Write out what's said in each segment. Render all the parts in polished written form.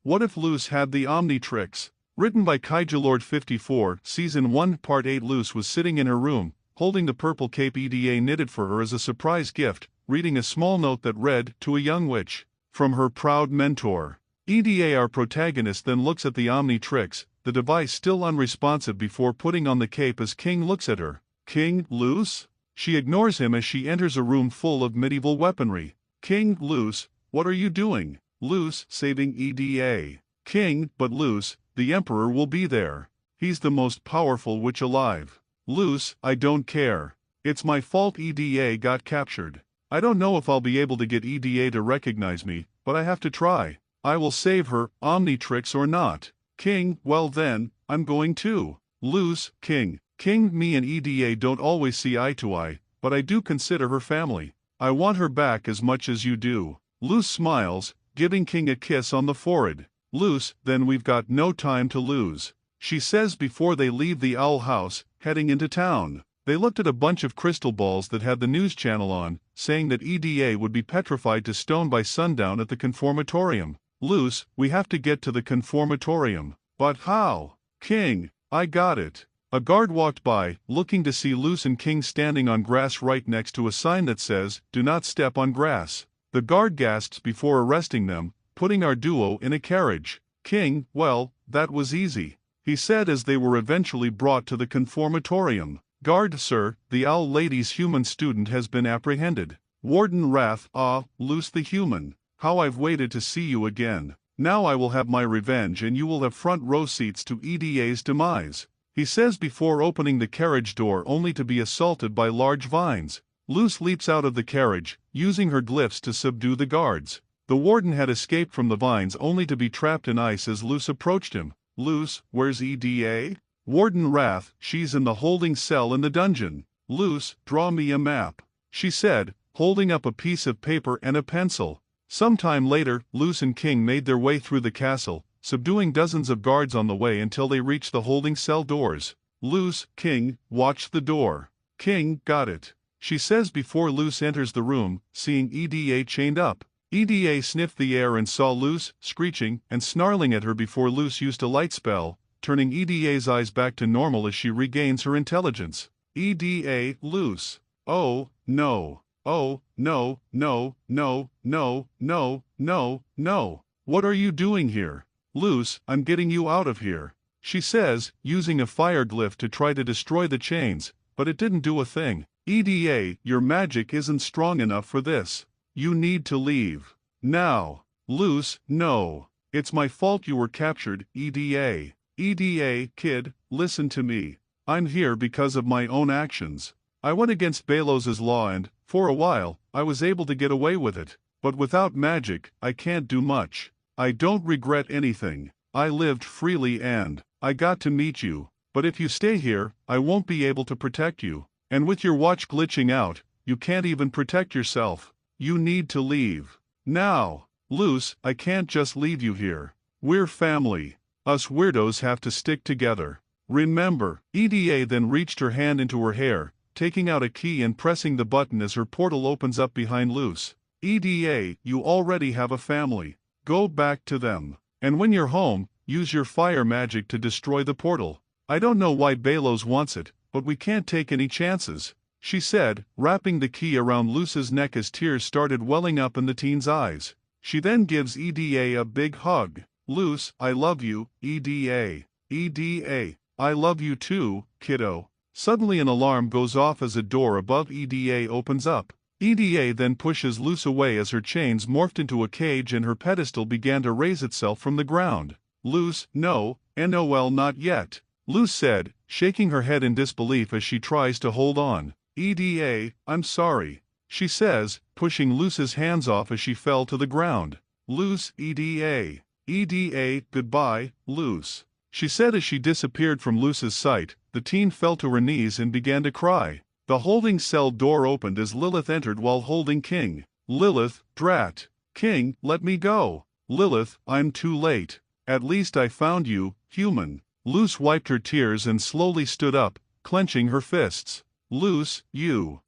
What if Luce had the Omnitrix? Written by Kaijulord 54, Season 1, Part 8. Luce was sitting in her room, holding the purple cape Eda knitted for her as a surprise gift, reading a small note that read, "To a young witch, from her proud mentor." Eda, our protagonist, then looks at the Omnitrix, the device still unresponsive, before putting on the cape as King looks at her. "King, Luce?" She ignores him as she enters a room full of medieval weaponry. "King, Luce, what are you doing?" Luce, saving Eda. "King, but Luce, the Emperor will be there. He's the most powerful witch alive." "Luce, I don't care. It's my fault Eda got captured. I don't know if I'll be able to get Eda to recognize me, but I have to try. I will save her, Omnitrix or not." "King, well then, I'm going too." "Luce, King, me and Eda don't always see eye to eye, but I do consider her family. I want her back as much as you do." Luce smiles, giving King a kiss on the forehead. "Luce, then we've got no time to lose," she says before they leave the owl house, heading into town. They looked at a bunch of crystal balls that had the news channel on, saying that Eda would be petrified to stone by sundown at the conformatorium. "Luce, we have to get to the conformatorium." "But how?" "King, I got it." A guard walked by, looking to see Luce and King standing on grass right next to a sign that says, "Do not step on grass." The guard gasps before arresting them, putting our duo in a carriage. "King, well, that was easy," he said as they were eventually brought to the conformatorium. "Guard, sir, the owl lady's human student has been apprehended." Warden Wrath, "Ah, Luce the human, how I've waited to see you again. Now I will have my revenge and you will have front row seats to Eda's demise," he says before opening the carriage door, only to be assaulted by large vines. Luce leaps out of the carriage, using her glyphs to subdue the guards. The warden had escaped from the vines only to be trapped in ice as Luce approached him. "Luce, where's Eda?" Warden Wrath, "She's in the holding cell in the dungeon." "Luce, draw me a map," she said, holding up a piece of paper and a pencil. Sometime later, Luce and King made their way through the castle, subduing dozens of guards on the way until they reached the holding cell doors. "Luce, King, watch the door." "King, got it," she says before Luce enters the room, seeing Eda chained up. Eda sniffed the air and saw Luce, screeching and snarling at her before Luce used a light spell, turning Eda's eyes back to normal as she regains her intelligence. "Eda, Luce. Oh, no. Oh, no, no, no, no, no, no, no. What are you doing here?" "Luce, I'm getting you out of here," she says, using a fire glyph to try to destroy the chains, but it didn't do a thing. "Eda, your magic isn't strong enough for this. You need to leave. Now." "Luce, no. It's my fault you were captured, Eda." "Eda, kid, listen to me. I'm here because of my own actions. I went against Belos's law and, for a while, I was able to get away with it. But without magic, I can't do much. I don't regret anything. I lived freely and I got to meet you. But if you stay here, I won't be able to protect you. And with your watch glitching out, you can't even protect yourself. You need to leave. Now." "Luce, I can't just leave you here. We're family. Us weirdos have to stick together. Remember." Eda then reached her hand into her hair, taking out a key and pressing the button as her portal opens up behind Luce. "Eda, you already have a family. Go back to them. And when you're home, use your fire magic to destroy the portal. I don't know why Belos wants it, but we can't take any chances," she said, wrapping the key around Luce's neck as tears started welling up in the teen's eyes. She then gives Eda a big hug. "Luce, I love you, Eda. Eda, I love you too, kiddo." Suddenly an alarm goes off as a door above Eda opens up. Eda then pushes Luce away as her chains morphed into a cage and her pedestal began to raise itself from the ground. "Luce, no, NOL not yet," Luce said, shaking her head in disbelief as she tries to hold on. "Eda, I'm sorry," she says, pushing Luce's hands off as she fell to the ground. "Luce, Eda. Eda, goodbye, Luce," she said as she disappeared from Luce's sight. The teen fell to her knees and began to cry. The holding cell door opened as Lilith entered while holding King. "Lilith, drat. King, let me go." "Lilith, I'm too late. At least I found you, human." Luce wiped her tears and slowly stood up, clenching her fists. "Luce, you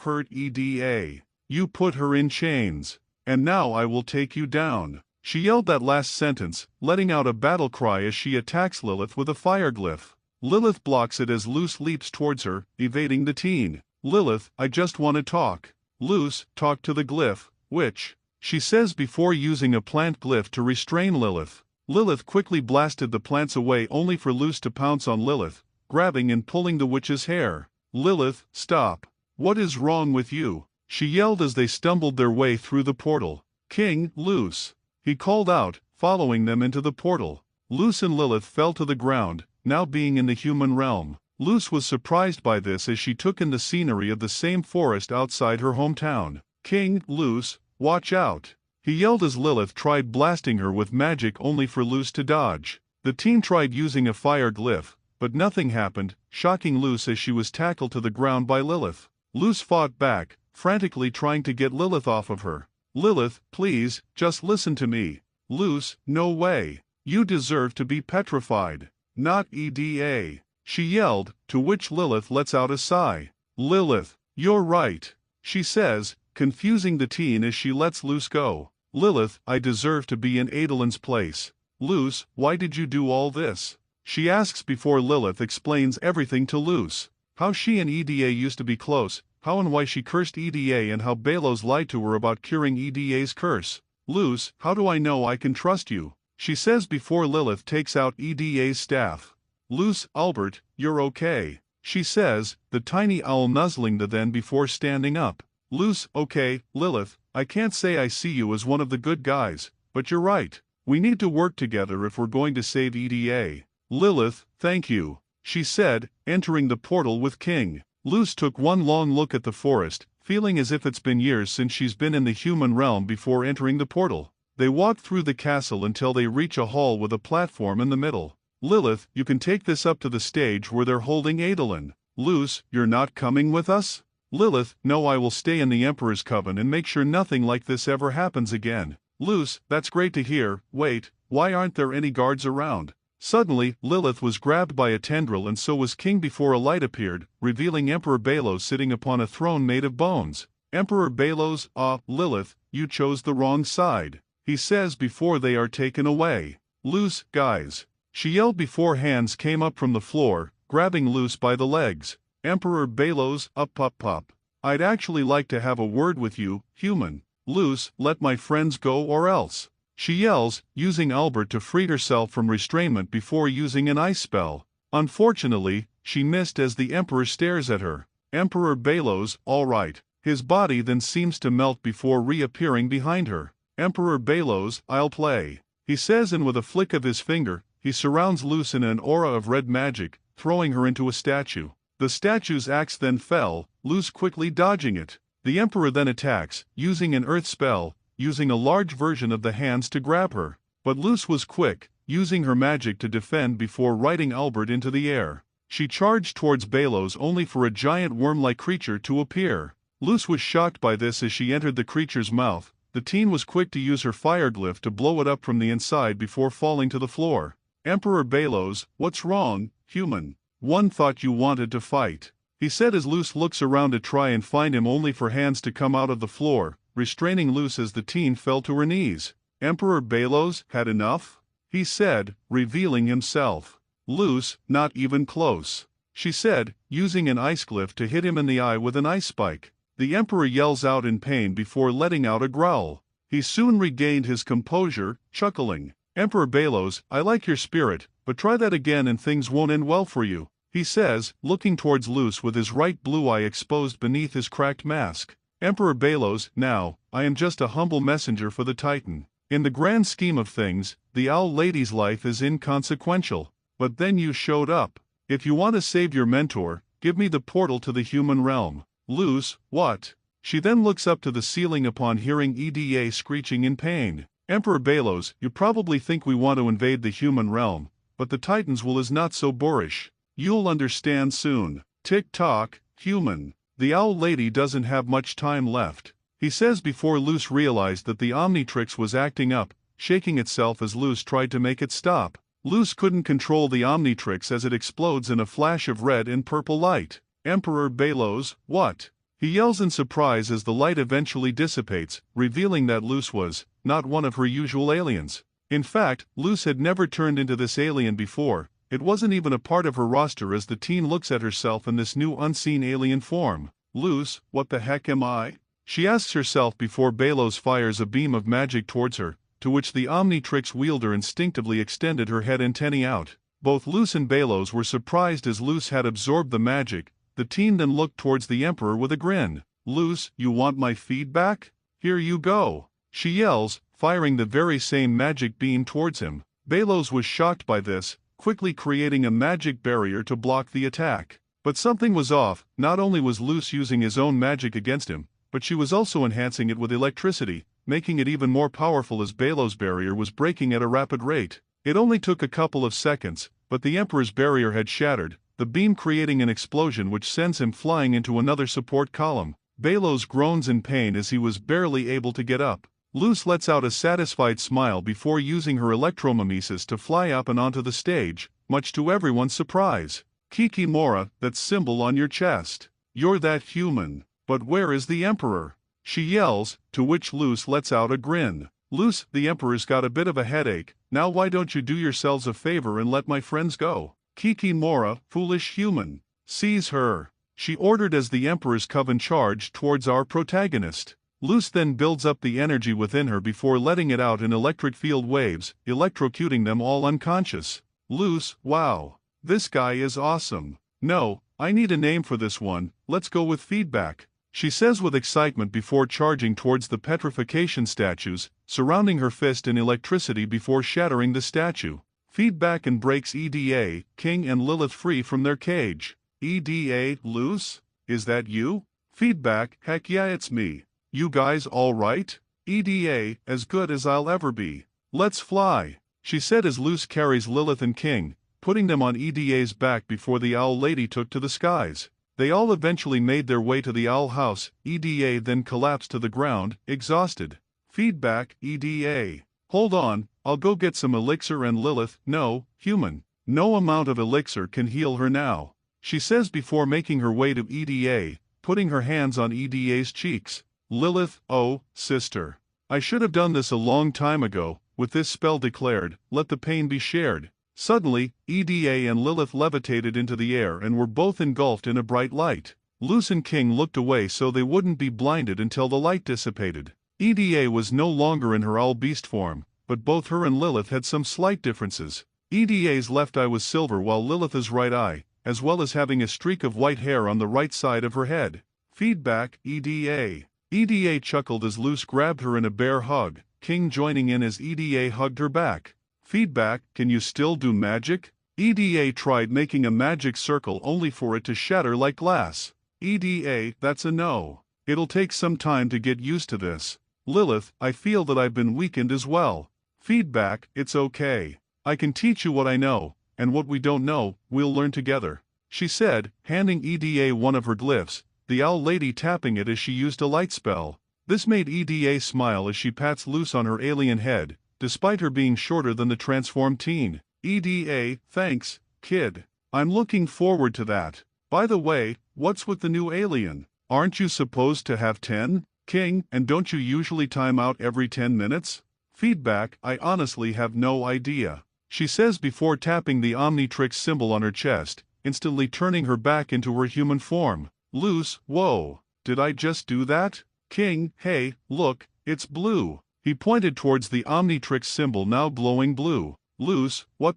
hurt Eda. You put her in chains. And now I will take you down." She yelled that last sentence, letting out a battle cry as she attacks Lilith with a fire glyph. Lilith blocks it as Luce leaps towards her, evading the teen. Lilith, I just want to talk. Luce, talk to the glyph, witch. She says before using a plant glyph to restrain Lilith. Lilith quickly blasted the plants away only for Luce to pounce on Lilith, grabbing and pulling the witch's hair. Lilith, stop. What is wrong with you? She yelled as they stumbled their way through the portal. King, Luce. He called out, following them into the portal. Luce and Lilith fell to the ground, now being in the human realm. Luce was surprised by this as she took in the scenery of the same forest outside her hometown. King, Luce, watch out. He yelled as Lilith tried blasting her with magic only for Luce to dodge. The teen tried using a fire glyph, but nothing happened, shocking Luce as she was tackled to the ground by Lilith. Luce fought back, frantically trying to get Lilith off of her. Lilith, please, just listen to me. Luce, no way. You deserve to be petrified. Not EDA. She yelled, to which Lilith lets out a sigh. Lilith, you're right. She says, confusing the teen as she lets Luce go. Lilith, I deserve to be in Adelin's place. Luce, why did you do all this? She asks before Lilith explains everything to Luce. How she and EDA used to be close, how and why she cursed EDA and how Belos lied to her about curing EDA's curse. Luce, how do I know I can trust you? She says before Lilith takes out EDA's staff. Luce, Albert, you're okay. She says, the tiny owl nuzzling the then before standing up. Luce, okay, Lilith, I can't say I see you as one of the good guys, but you're right. We need to work together if we're going to save EDA. Lilith, thank you. She said, entering the portal with King. Luce took one long look at the forest, feeling as if it's been years since she's been in the human realm before entering the portal. They walk through the castle until they reach a hall with a platform in the middle. Lilith, you can take this up to the stage where they're holding Adolin. Luce, you're not coming with us? Lilith, no, I will stay in the Emperor's Coven and make sure nothing like this ever happens again. Luce, that's great to hear. Wait, why aren't there any guards around? Suddenly, Lilith was grabbed by a tendril and so was King before a light appeared, revealing Emperor Belos sitting upon a throne made of bones. Emperor Belos, Lilith, you chose the wrong side. He says before they are taken away. Luce, guys. She yelled before hands came up from the floor, grabbing Luce by the legs. Emperor Belos, up. I'd actually like to have a word with you, human. Luce, let my friends go or else. She yells, using Albert to free herself from restrainment before using an ice spell. Unfortunately, she missed as the Emperor stares at her. Emperor Belos, all right. His body then seems to melt before reappearing behind her. Emperor Belos, I'll play. He says, and with a flick of his finger, he surrounds Luce in an aura of red magic, throwing her into a statue. The statue's axe then fell, Luce quickly dodging it. The Emperor then attacks, using an earth spell, using a large version of the hands to grab her. But Luce was quick, using her magic to defend before riding Albert into the air. She charged towards Belos only for a giant worm-like creature to appear. Luce was shocked by this as she entered the creature's mouth. The teen was quick to use her fire glyph to blow it up from the inside before falling to the floor. Emperor Belos, what's wrong, human? One thought you wanted to fight. He said as Luce looks around to try and find him only for hands to come out of the floor, restraining Luce as the teen fell to her knees. Emperor Belos, had enough? He said, revealing himself. Luce, not even close. She said, using an ice glyph to hit him in the eye with an ice spike. The Emperor yells out in pain before letting out a growl. He soon regained his composure, chuckling. Emperor Belos, I like your spirit, but try that again and things won't end well for you. He says, looking towards Luce with his right blue eye exposed beneath his cracked mask. Emperor Belos, now, I am just a humble messenger for the Titan. In the grand scheme of things, the Owl Lady's life is inconsequential. But then you showed up. If you want to save your mentor, give me the portal to the human realm. Luce, what? She then looks up to the ceiling upon hearing EDA screeching in pain. Emperor Belos, you probably think we want to invade the human realm, but the Titans will is not so boorish. You'll understand soon. Tick-tock, human. The Owl Lady doesn't have much time left. He says before Luce realized that the Omnitrix was acting up, shaking itself as Luce tried to make it stop. Luce couldn't control the Omnitrix as it explodes in a flash of red and purple light. Emperor Belos, what? He yells in surprise as the light eventually dissipates, revealing that Luz was not one of her usual aliens. In fact, Luz had never turned into this alien before. It wasn't even a part of her roster as the teen looks at herself in this new unseen alien form. Luz, what the heck am I? She asks herself before Belos fires a beam of magic towards her, to which the Omnitrix wielder instinctively extended her head antennae out. Both Luz and Belos were surprised as Luz had absorbed the magic. The teen then looked towards the Emperor with a grin. Luz, you want my feedback? Here you go, she yells, firing the very same magic beam towards him. Belos was shocked by this, quickly creating a magic barrier to block the attack. But something was off. Not only was Luz using his own magic against him, but she was also enhancing it with electricity, making it even more powerful as Belos' barrier was breaking at a rapid rate. It only took a couple of seconds, but the Emperor's barrier had shattered, the beam creating an explosion which sends him flying into another support column. Belos groans in pain as he was barely able to get up. Luz lets out a satisfied smile before using her electromimesis to fly up and onto the stage, much to everyone's surprise. Kikimora, that symbol on your chest. You're that human. But where is the Emperor? She yells, to which Luz lets out a grin. Luz, the Emperor's got a bit of a headache. Now why don't you do yourselves a favor and let my friends go? Kikimora, foolish human. Seize her, she ordered as the Emperor's coven charged towards our protagonist. Luz then builds up the energy within her before letting it out in electric field waves, electrocuting them all unconscious. Luz, wow. This guy is awesome. No, I need a name for this one. Let's go with feedback, she says with excitement before charging towards the petrification statues, surrounding her fist in electricity before shattering the statue. Feedback and breaks EDA, King and Lilith free from their cage. EDA, Luz? Is that you? Feedback, heck yeah, it's me. You guys all right? EDA, as good as I'll ever be. Let's fly, she said as Luz carries Lilith and King, putting them on EDA's back before the owl lady took to the skies. They all eventually made their way to the owl house. EDA then collapsed to the ground, exhausted. Feedback, EDA. Hold on, I'll go get some elixir and Lilith, no, human. No amount of elixir can heal her now, she says before making her way to EDA, putting her hands on EDA's cheeks. Lilith, oh, sister. I should have done this a long time ago. With this spell declared, let the pain be shared. Suddenly, EDA and Lilith levitated into the air and were both engulfed in a bright light. Luz and King looked away so they wouldn't be blinded until the light dissipated. EDA was no longer in her owl beast form, but both her and Lilith had some slight differences. EDA's left eye was silver while Lilith's right eye, as well as having a streak of white hair on the right side of her head. Feedback, EDA. EDA chuckled as Luz grabbed her in a bear hug, King joining in as EDA hugged her back. Feedback, can you still do magic? EDA tried making a magic circle only for it to shatter like glass. EDA, that's a no. It'll take some time to get used to this. Lilith, I feel that I've been weakened as well. Feedback, it's okay. I can teach you what I know, and what we don't know, we'll learn together, she said, handing EDA one of her glyphs, the owl lady tapping it as she used a light spell. This made EDA smile as she pats Luz on her alien head, despite her being shorter than the transformed teen. EDA, thanks, kid. I'm looking forward to that. By the way, what's with the new alien? Aren't you supposed to have 10, King, and don't you usually time out every 10 minutes? Feedback, I honestly have no idea, she says before tapping the Omnitrix symbol on her chest, instantly turning her back into her human form. Luz, whoa, did I just do that? King, hey, look, it's blue. He pointed towards the Omnitrix symbol now glowing blue. Luz, what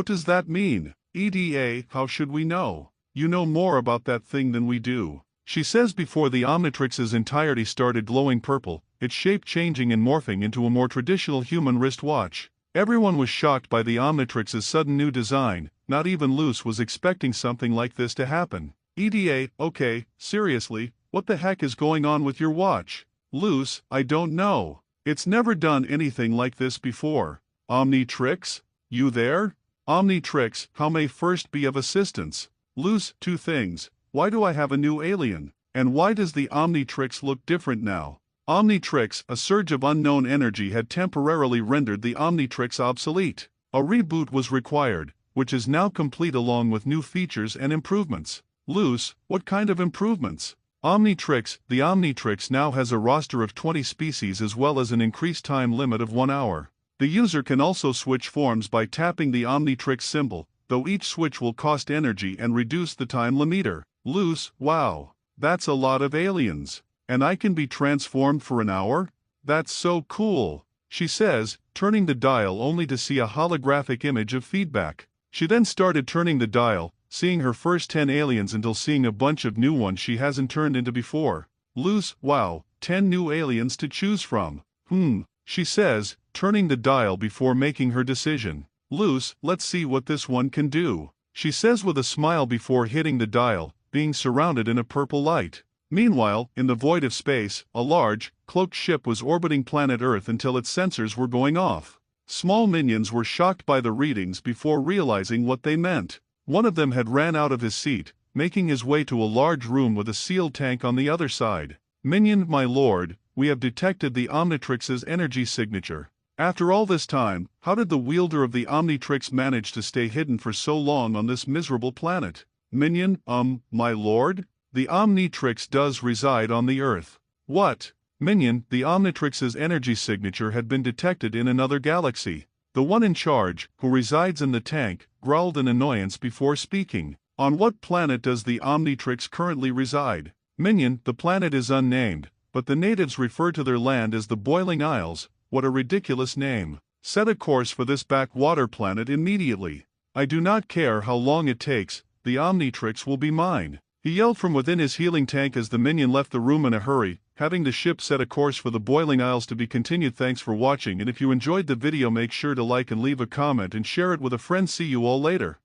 does that mean? EDA, how should we know? You know more about that thing than we do, she says before the Omnitrix's entirety started glowing purple, its shape changing and morphing into a more traditional human wristwatch. Everyone was shocked by the Omnitrix's sudden new design. Not even Luz was expecting something like this to happen. EDA, okay, seriously, what the heck is going on with your watch? Luz, I don't know. It's never done anything like this before. Omnitrix? You there? Omnitrix, how may first be of assistance? Luz, two things. Why do I have a new alien? And why does the Omnitrix look different now? Omnitrix, a surge of unknown energy had temporarily rendered the Omnitrix obsolete. A reboot was required, which is now complete along with new features and improvements. Luz, what kind of improvements? Omnitrix. The Omnitrix now has a roster of 20 species as well as an increased time limit of 1 hour. The user can also switch forms by tapping the Omnitrix symbol, though each switch will cost energy and reduce the time limiter. Loose, wow. That's a lot of aliens. And I can be transformed for an hour? That's so cool, she says, turning the dial only to see a holographic image of feedback. She then started turning the dial, seeing her first 10 aliens until seeing a bunch of new ones she hasn't turned into before. Loose, wow, 10 new aliens to choose from. She says, turning the dial before making her decision. Loose, let's see what this one can do, she says with a smile before hitting the dial, being surrounded in a purple light. Meanwhile, in the void of space, a large, cloaked ship was orbiting planet Earth until its sensors were going off. Small minions were shocked by the readings before realizing what they meant. One of them had ran out of his seat, making his way to a large room with a sealed tank on the other side. Minion, my lord, we have detected the Omnitrix's energy signature. After all this time, how did the wielder of the Omnitrix manage to stay hidden for so long on this miserable planet? Minion, my lord? The Omnitrix does reside on the Earth. What? Minion, the Omnitrix's energy signature had been detected in another galaxy. The one in charge, who resides in the tank, growled in annoyance before speaking. On what planet does the Omnitrix currently reside? Minion, the planet is unnamed, but the natives refer to their land as the Boiling Isles. What a ridiculous name. Set a course for this backwater planet immediately. I do not care how long it takes, the Omnitrix will be mine. He yelled from within his healing tank as the minion left the room in a hurry, having the ship set a course for the Boiling Isles to be continued. Thanks for watching, and if you enjoyed the video make sure to like and leave a comment and share it with a friend. See you all later.